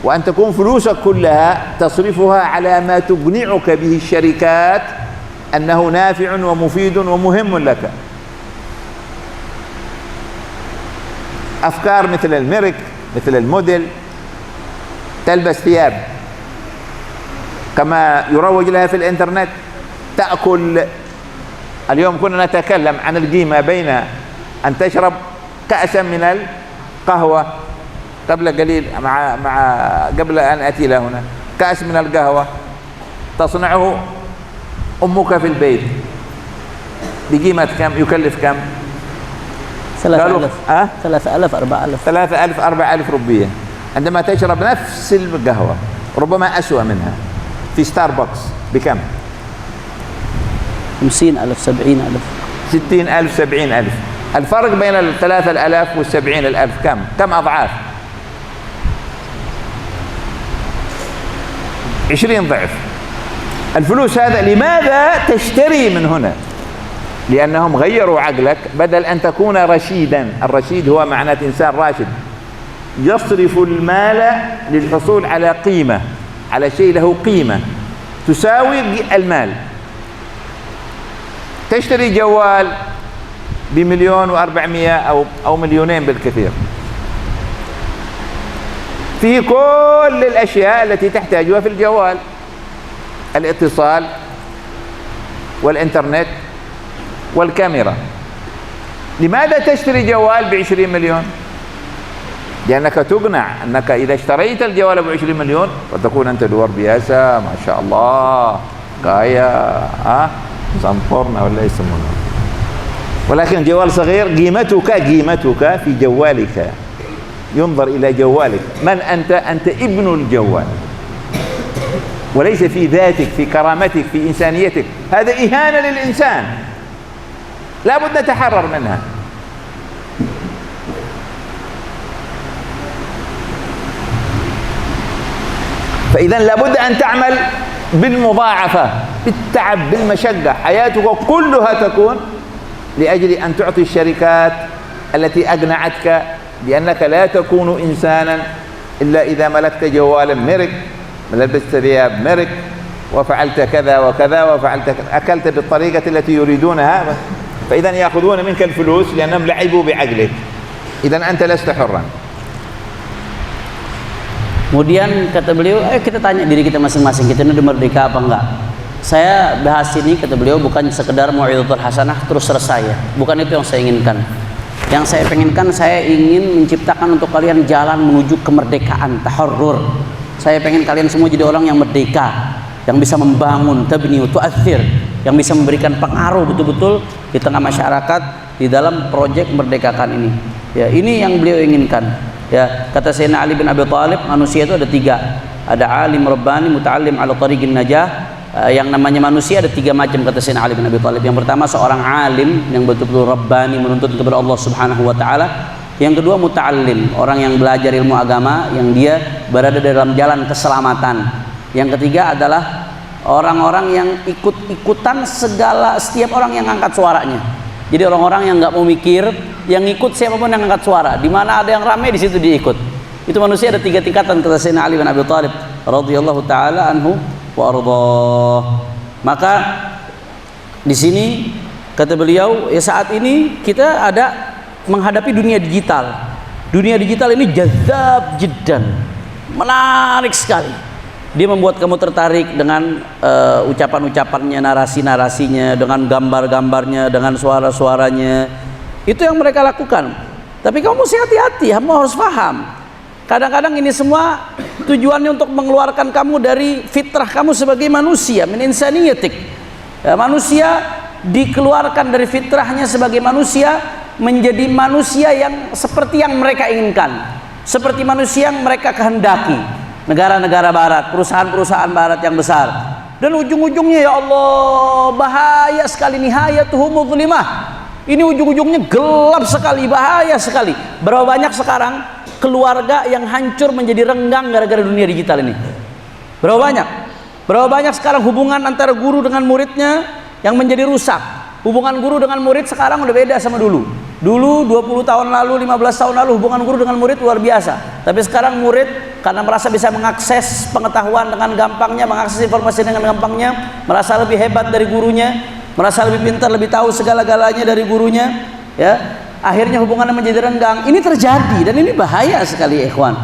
وأن تكون فلوسك كلها تصرفها على ما تقنعك به الشركات أنه نافع ومفيد ومهم لك. أفكار مثل الميرك، مثل الموديل، تلبس ثياب كما يروج لها في الإنترنت، تأكل. اليوم كنا نتكلم عن القيمة بين أن تشرب كأسا من القهوة قبل قليل قبل أن أتي إلى هنا، كأس من القهوة تصنعه أمك في البيت بقيمة كم؟ يكلف كم؟ 3000 4000 3000 4000 روبية. عندما تشرب نفس القهوة ربما أسوأ منها في ستاربكس بكم؟ 50,000 70,000 60,000 70,000. الفرق بين 3000 و70,000 كم أضعاف؟ 20 ضعف. الفلوس هذا لماذا تشتري من هنا؟ لأنهم غيروا عقلك، بدل أن تكون رشيدا. الرشيد هو معناه إنسان راشد يصرف المال للحصول على قيمة، على شيء له قيمة تساوي المال. تشتري جوال ب1,400,000 أو مليونين بالكثير، فيه كل الأشياء التي تحتاجها في الجوال، الاتصال والإنترنت والكاميرا. لماذا تشتري جوال ب20 مليون؟ لأنك تقنع أنك إذا اشتريت الجوال ب20 مليون وتكون أنت دور بياسة ما شاء الله كايا سامبورنا ولا يسمونه، ولكن جوال صغير قيمتك في جوالك، ينظر إلى جوالك. من أنت؟ أنت ابن الجوال، وليس في ذاتك، في كرامتك، في إنسانيتك. هذا إهانة للإنسان، لا بد نتحرر منها. فإذا لابد أن تعمل بالمضاعفة، بالتعب، بالمشقة. حياتك كلها تكون لأجل أن تعطي الشركات التي أقنعتك بأنك لا تكون إنسانا إلا إذا ملكت جوالا ميرك، لبست ثياب ميرك، وفعلت كذا وكذا، وفعلت كذا، أكلت بالطريقة التي يريدونها. فإذا يأخذون منك الفلوس لأنهم لعبوا بعقلك. إذا أنت لست حرا. Kemudian kata beliau, kita tanya diri kita masing-masing, kita ini merdeka apa enggak? Saya bahas ini, kata beliau, bukan sekedar mau'izatul hasanah terus selesai ya. Bukan itu yang saya inginkan. Yang saya penginkan, saya ingin menciptakan untuk kalian jalan menuju kemerdekaan, tahurrur. Saya pengen kalian semua jadi orang yang merdeka, yang bisa membangun, tabni, tu'athir. yang bisa memberikan pengaruh betul-betul di tengah masyarakat di dalam proyek merdekakan ini. Ya, ini yang beliau inginkan. Ya, kata Sayyidina Ali bin Abi Thalib, manusia itu ada tiga. Ada alim rabbani, muta'allim ala tariqin najah. Yang namanya manusia ada tiga macam, kata Sayyidina Ali bin Abi Thalib. Yang pertama seorang alim yang betul-betul rabbani, menuntut kepada Allah Subhanahu wa taala. Yang kedua muta'allim, orang yang belajar ilmu agama yang dia berada dalam jalan keselamatan. Yang ketiga adalah orang-orang yang ikut-ikutan setiap orang yang angkat suaranya. Jadi orang-orang yang nggak mau mikir, yang ikut siapapun yang angkat suara. Di mana ada yang ramai di situ dia ikut. Itu manusia ada tiga tingkatan, kata Sayyidina Ali bin Abi Thalib radhiyallahu taala anhu wa ardhah. Maka di sini kata beliau, ya saat ini kita ada menghadapi dunia digital. Dunia digital ini jazab jiddan, menarik sekali. Dia membuat kamu tertarik dengan ucapan-ucapannya, narasi-narasinya, dengan gambar-gambarnya, dengan suara-suaranya. Itu yang mereka lakukan. Tapi kamu mesti hati-hati, kamu harus paham. Kadang-kadang ini semua tujuannya untuk mengeluarkan kamu dari fitrah kamu sebagai manusia, min insaniyatik. Ya, manusia dikeluarkan dari fitrahnya sebagai manusia menjadi manusia yang seperti yang mereka inginkan, seperti manusia yang mereka kehendaki. Negara-negara barat, perusahaan-perusahaan barat yang besar, dan ujung-ujungnya ya Allah bahaya sekali, nihayatuhu mudlimah. Ini ujung-ujungnya gelap sekali, bahaya sekali. Berapa banyak sekarang keluarga yang hancur menjadi renggang gara-gara dunia digital ini? Berapa banyak? Berapa banyak sekarang hubungan antara guru dengan muridnya yang menjadi rusak? Hubungan guru dengan murid sekarang udah beda sama dulu. Dulu 20 tahun lalu, 15 tahun lalu hubungan guru dengan murid luar biasa. Tapi sekarang murid karena merasa bisa mengakses pengetahuan dengan gampangnya, mengakses informasi dengan gampangnya, merasa lebih hebat dari gurunya, merasa lebih pintar, lebih tahu segala-galanya dari gurunya, ya. Akhirnya hubungannya menjadi renggang. Ini terjadi dan ini bahaya sekali, ikhwan.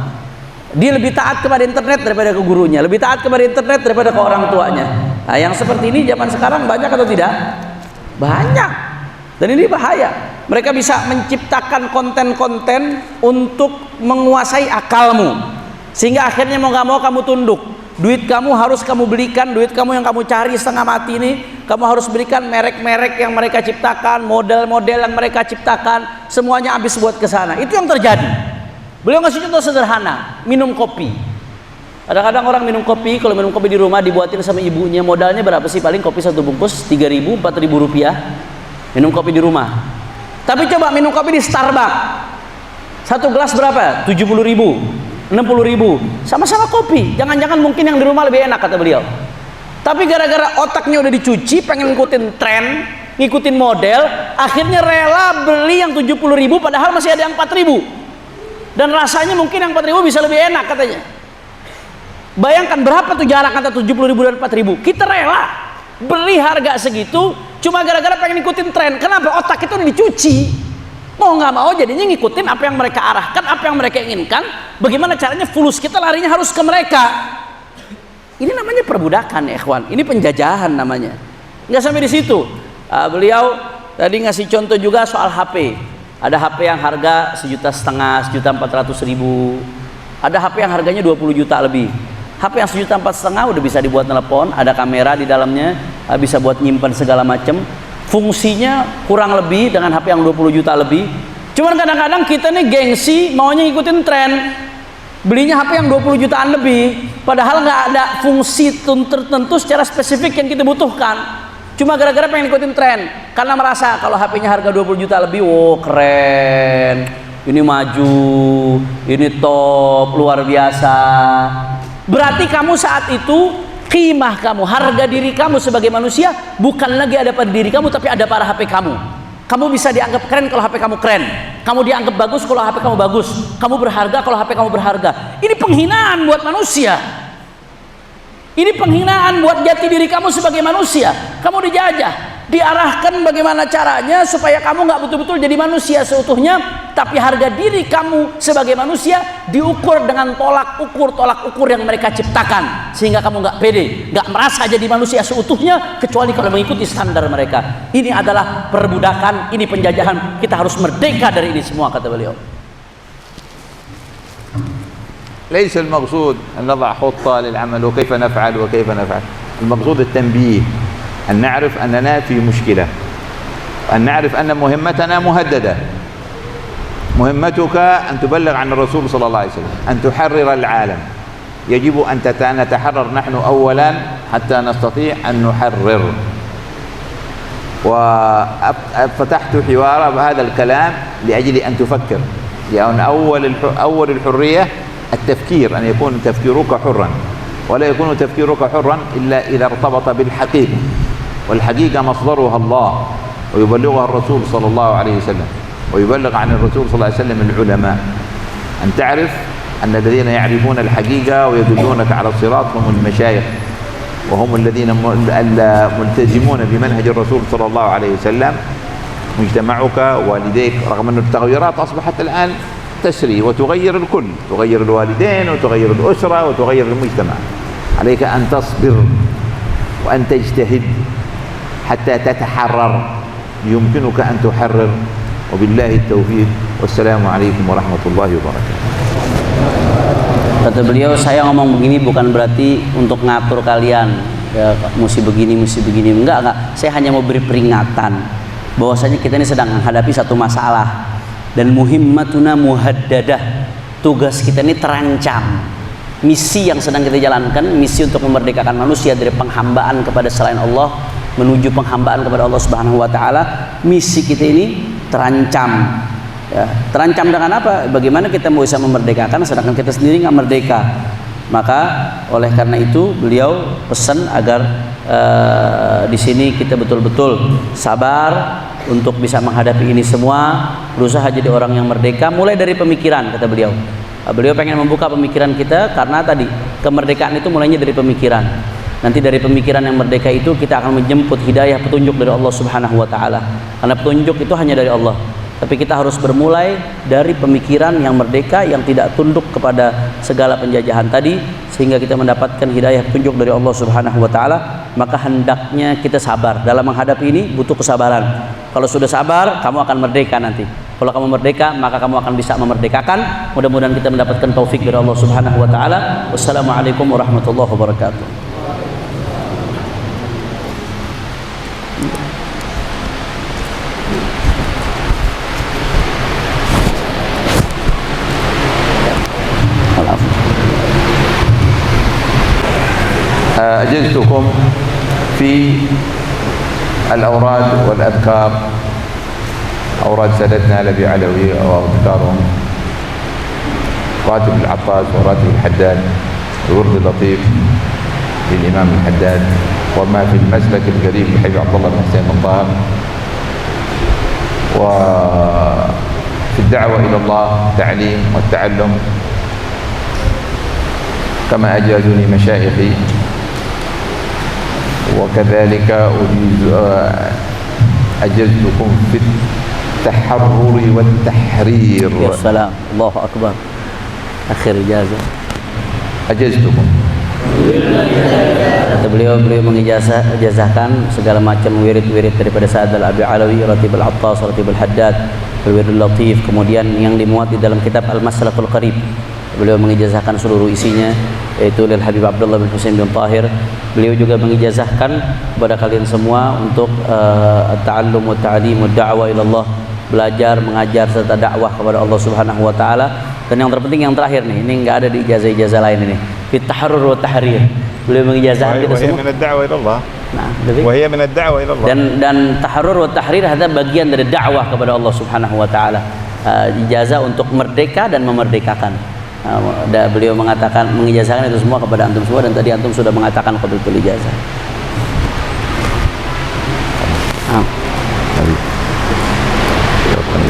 Dia lebih taat kepada internet daripada ke gurunya, lebih taat kepada internet daripada ke orang tuanya. Nah, yang seperti ini zaman sekarang banyak atau tidak? Banyak. Dan ini bahaya. Mereka bisa menciptakan konten-konten untuk menguasai akalmu, sehingga akhirnya mau gak mau kamu tunduk. Duit kamu harus kamu belikan, duit kamu yang kamu cari setengah mati ini kamu harus berikan merek-merek yang mereka ciptakan, model-model yang mereka ciptakan, semuanya habis buat ke sana. Itu yang terjadi. Beliau ngasih contoh sederhana, minum kopi. Kadang-kadang orang minum kopi, kalau minum kopi di rumah dibuatin sama ibunya, modalnya berapa sih? Paling kopi satu bungkus 3.000, 4.000 rupiah. Minum kopi di rumah. Tapi coba minum kopi di Starbucks, satu gelas berapa? 70.000, 60.000, sama-sama kopi. Jangan-jangan mungkin yang di rumah lebih enak, kata beliau. Tapi gara-gara otaknya udah dicuci, pengen ngikutin tren, ngikutin model, akhirnya rela beli yang 70.000 padahal masih ada yang 4.000. Dan rasanya mungkin yang 4.000 bisa lebih enak, katanya. Bayangkan berapa tuh jarak antara 70.000 dan 4.000. Kita rela beli harga segitu cuma gara-gara pengen ngikutin tren. Kenapa? Otak itu udah dicuci. Mau nggak mau jadinya ngikutin apa yang mereka arahkan, apa yang mereka inginkan. Bagaimana caranya fulus kita larinya harus ke mereka. Ini namanya perbudakan, ya ikhwan. Ini penjajahan namanya. Nggak sampai di situ. Beliau tadi ngasih contoh juga soal HP. Ada HP yang harga 1,5 juta, 1.400.000. Ada HP yang harganya 20 juta lebih. HP yang 1,4 juta udah bisa dibuat telepon, ada kamera di dalamnya, bisa buat nyimpan segala macam. Fungsinya kurang lebih dengan HP yang 20 juta lebih. Cuman kadang-kadang kita nih gengsi maunya ngikutin tren, belinya HP yang 20 jutaan lebih, padahal nggak ada fungsi tertentu secara spesifik yang kita butuhkan. Cuma gara-gara pengen ngikutin tren, karena merasa kalau HP-nya harga 20 juta lebih, wow keren, ini maju, ini top, luar biasa. Berarti kamu saat itu qimah kamu, harga diri kamu sebagai manusia bukan lagi ada pada diri kamu, tapi ada pada HP kamu. Kamu bisa dianggap keren kalau HP kamu keren. Kamu dianggap bagus kalau HP kamu bagus. Kamu berharga kalau HP kamu berharga. Ini penghinaan buat manusia. Ini penghinaan buat jati diri kamu sebagai manusia. Kamu dijajah, diarahkan bagaimana caranya supaya kamu nggak betul-betul jadi manusia seutuhnya, tapi harga diri kamu sebagai manusia diukur dengan tolak ukur yang mereka ciptakan, sehingga kamu nggak pede, nggak merasa jadi manusia seutuhnya kecuali kalau mengikuti standar mereka. Ini adalah perbudakan, ini penjajahan. Kita harus merdeka dari ini semua, kata beliau. ليس المقصود أن نضع خطة للعمل وكيف نفعل وكيف نفعل. المقصود التنبيه أن نعرف أننا في مشكلة، أن نعرف أن مهمتنا مهددة. مهمتك أن تبلغ عن الرسول صلى الله عليه وسلم، أن تحرر العالم. يجب أن نتحرر نحن أولا حتى نستطيع أن نحرر. وفتحت حوار بهذا الكلام لأجل أن تفكر، لأن أول الحرية التفكير، أن يكون تفكيرك حرا، ولا يكون تفكيرك حرا إلا إذا ارتبط بالحقيقة، والحقيقة مصدرها الله ويبلغها الرسول صلى الله عليه وسلم، ويبلغ عن الرسول صلى الله عليه وسلم العلماء. أن تعرف أن الذين يعرفون الحقيقة ويدلونك على الصراط هم المشايخ، وهم الذين ملتزمون بمنهج الرسول صلى الله عليه وسلم. مجتمعك، والديك، رغم أن التغيرات أصبحت الآن تسري وتغير الكل، تغير الوالدين وتغير الأسرة وتغير المجتمع. عليك أن تصبر وأن تجتهد حتى تتحرر، يمكنك أن تحرر. وبالله التوفيق، والسلام عليكم ورحمة الله وبركاته. Kata beliau, saya ngomong begini bukan berarti untuk ngatur kalian, ya, mesti begini, enggak. Saya hanya mau beri peringatan bahwasanya kita ini sedang menghadapi satu masalah, dan muhimmatuna muhaddadah, tugas kita ini terancam. Misi yang sedang kita jalankan, misi untuk memerdekakan manusia dari penghambaan kepada selain Allah menuju penghambaan kepada Allah Subhanahu wa taala. Misi kita ini terancam. Ya, terancam dengan apa? Bagaimana kita mau bisa memerdekakan sedangkan kita sendiri nggak merdeka? Maka oleh karena itu beliau pesan agar di sini kita betul-betul sabar untuk bisa menghadapi ini semua, berusaha jadi orang yang merdeka mulai dari pemikiran. Kata beliau, beliau pengen membuka pemikiran kita karena tadi kemerdekaan itu mulainya dari pemikiran. Nanti dari pemikiran yang merdeka itu kita akan menjemput hidayah, petunjuk dari Allah Subhanahu wa taala. Karena petunjuk itu hanya dari Allah. Tapi kita harus bermulai dari pemikiran yang merdeka, yang tidak tunduk kepada segala penjajahan tadi, sehingga kita mendapatkan hidayah petunjuk dari Allah Subhanahu wa taala. Maka hendaknya kita sabar dalam menghadapi ini, butuh kesabaran. Kalau sudah sabar, kamu akan merdeka nanti. Kalau kamu merdeka, maka kamu akan bisa memerdekakan. Mudah-mudahan kita mendapatkan taufik dari Allah Subhanahu wa taala. Wassalamualaikum warahmatullahi wabarakatuh. أجزتكم في الأوراد والأذكار، أوراد سادتنا الأبي علوي وأذكارهم، راتب العطاس وراتب الحداد، الورد اللطيف للإمام الحداد، وما في المسلك القريب لحبيب عبد الله بن حسين بن طاهر، وفي الدعوة إلى الله تعليم والتعلم كما أجازني مشايخي، وكذلك أجزتكم في التحرر والتحرير. يا سلام، الله أكبر. آخر إجازة أجزتكم. Kata beliau mengijazahkan segala macam wirid-wirid daripada Sa'ad al-Abi Alawi, Ratib al-Attas, Ratib al-Haddad, al-Wirid al-Latif, kemudian yang dimuat di dalam kitab Al-Maslatul Qarib. Beliau mengijazahkan seluruh isinya, yaitu lil Habib Abdullah bin Husain bin Tahir. Beliau juga mengijazahkan kepada kalian semua untuk at-ta'allum wa ta'lim wa da'wah ila Allah, belajar, mengajar serta dakwah kepada Allah Subhanahu wa taala. Dan yang terpenting yang terakhir nih, ini enggak ada di ijazah-ijazah lain ini. Fit taharrur wa tahrir. Beliau mengijazahkan kita semua. Min ad-da'wah ila Allah. Nah, وهي من الدعوة إلى الله. Dan taharrur wa tahrir adalah bagian dari dakwah kepada Allah Subhanahu wa taala. Ijazah untuk merdeka dan memerdekakan. Beliau mengatakan mengijazahkan itu semua kepada antum semua, dan tadi antum sudah mengatakan qabilatul ijazah.